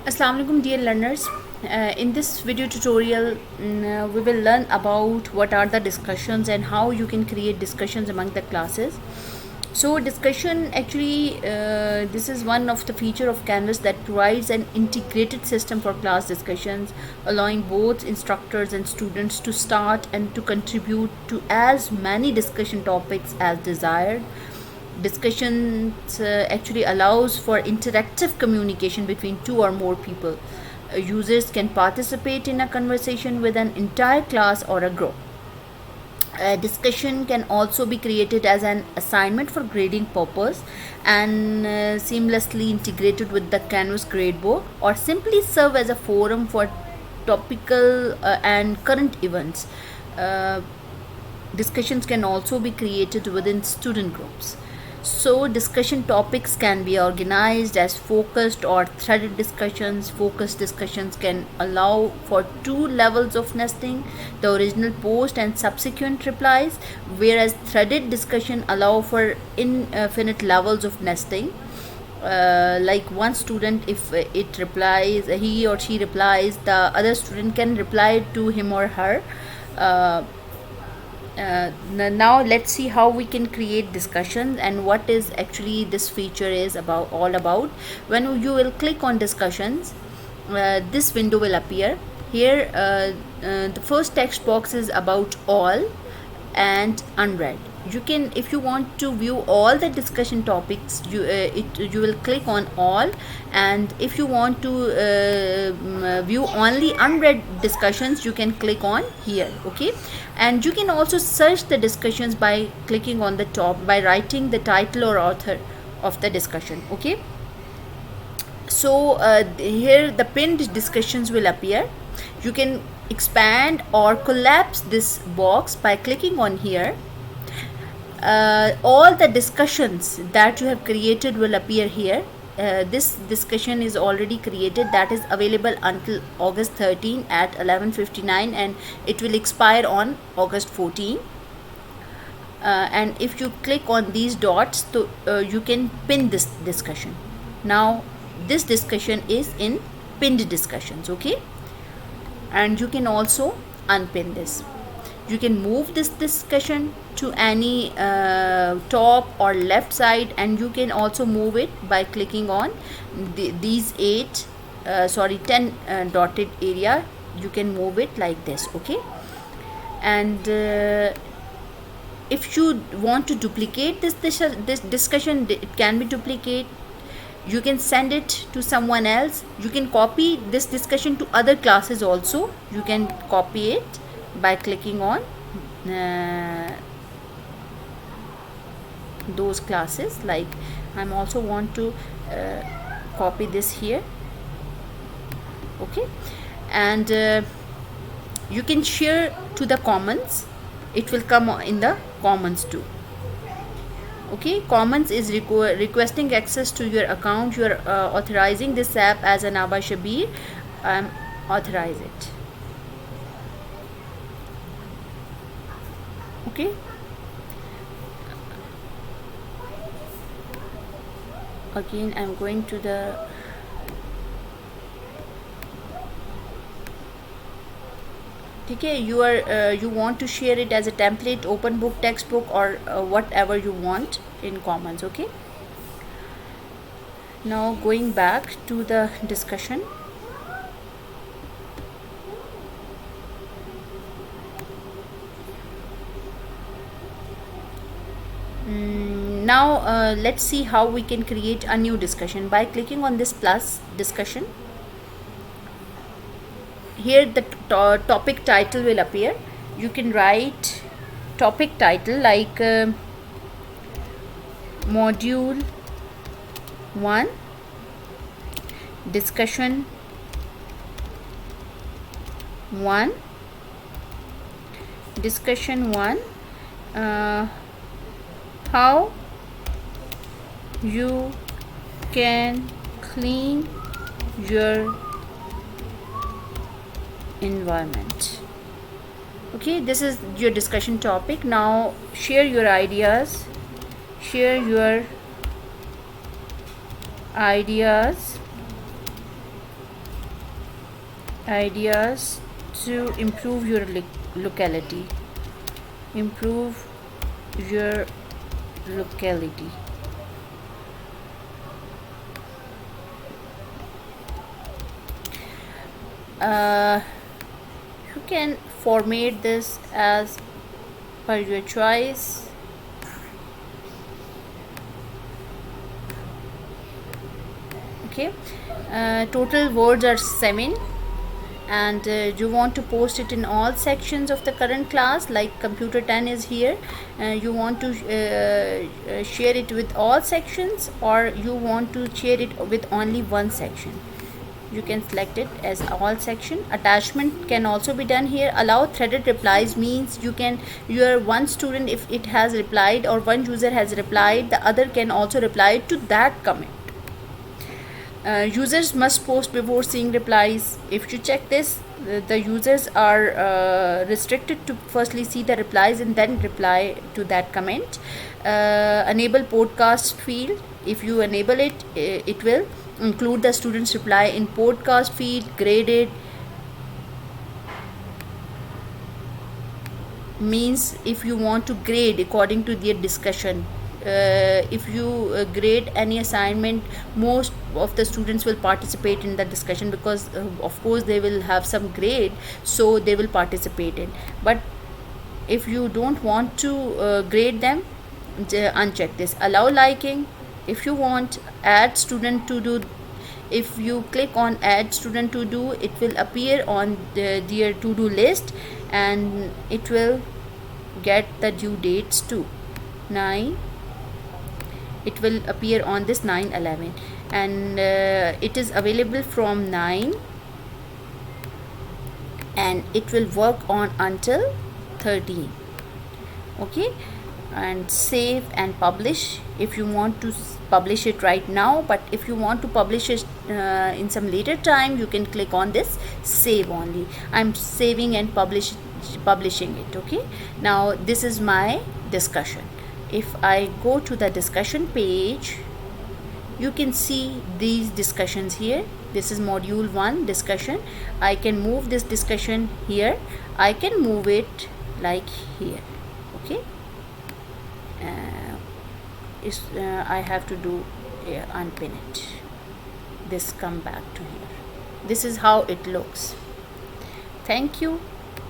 Assalamu alaikum dear learners. In this video tutorial we will learn about what are the discussions and how you can create discussions among the classes. So discussion actually this is one of the feature of Canvas that provides an integrated system for class discussions, allowing both instructors and students to start and to contribute to as many discussion topics as desired. Discussions actually allows for interactive communication between two or more people. Users can participate in a conversation with an entire class or a group. Discussion can also be created as an assignment for grading purpose and seamlessly integrated with the Canvas gradebook, or simply serve as a forum for topical and current events. Discussions can also be created within student groups. So discussion topics can be organized as focused or threaded discussions. Focused discussions can allow for two levels of nesting, the original post and subsequent replies, whereas threaded discussion allow for infinite levels of nesting. Like one student, if it replies, he or she replies, the other student can reply to him or her. Now let's see how we can create discussions and what is actually this feature is about all about. When you will click on discussions, this window will appear here. The first text box is about all and unread. You can, if you want to view all the discussion topics, you will click on all, and if you want to view only unread discussions, you can click on here. Okay, and you can also search the discussions by clicking on the top, by writing the title or author of the discussion. Okay, so here the pinned discussions will appear. You can expand or collapse this box by clicking on here. All the discussions that you have created will appear here. This discussion is already created, that is available until August 13 at 11:59, and it will expire on August 14. And if you click on these dots, so you can pin this discussion. Now this discussion is in pinned discussions. Okay, and you can also unpin this. You can move this discussion to any top or left side, and you can also move it by clicking on these 10 dotted area. You can move it like this. Okay, and if you want to duplicate this discussion, it can be duplicated. You can send it to someone else. You can copy this discussion to other classes also. You can copy it by clicking on those classes. Like I'm also want to copy this here. Okay, and you can share to the commons. It will come in the commons too. Okay, commons is requesting access to your account. You are authorizing this app as an Aba Shabir. Authorize it. Okay, again I'm going to the okay, you want to share it as a template, open book, textbook, or whatever you want in commons. Okay, now going back to the discussion. Now let's see how we can create a new discussion by clicking on this plus discussion. Here the topic title will appear. You can write topic title like module 1 discussion 1 discussion 1 how you can clean your environment. Okay, this is your discussion topic. Now share your ideas. Share your ideas Ideas to improve your locality. Improve your locality. uh, you can format this as per your choice. Okay, total words are 7, and you want to post it in all sections of the current class, like computer 10 is here. You want to share it with all sections, or you want to share it with only one section. You can select it as all section. Attachment can also be done here. Allow threaded replies means your one student, if it has replied or one user has replied, the other can also reply to that comment. Users must post before seeing replies. If you check this, the users are restricted to firstly see the replies and then reply to that comment. Enable podcast field. If you enable it, it will include the student's reply in podcast field. Graded means if you want to grade according to their discussion. If you grade any assignment, most of the students will participate in the discussion, because of course they will have some grade, so they will participate in. But if you don't want to grade them, uncheck this. Allow liking. If you want, add student to do. If you click on add student to do, it will appear on their to do list, and it will get the due dates too. 9, it will appear on this 9/11, and it is available from 9, and it will work on until 13. Okay, and save and publish. If you want to publish it right now, but if you want to publish it in some later time, you can click on this save only. I'm saving and publishing it. Okay, now this is my discussion. If I go to the discussion page, you can see these discussions here. This is module 1 discussion. I can move this discussion here. I can move it like here. Okay, I have to do unpin it. This come back to here. This is how it looks. Thank you.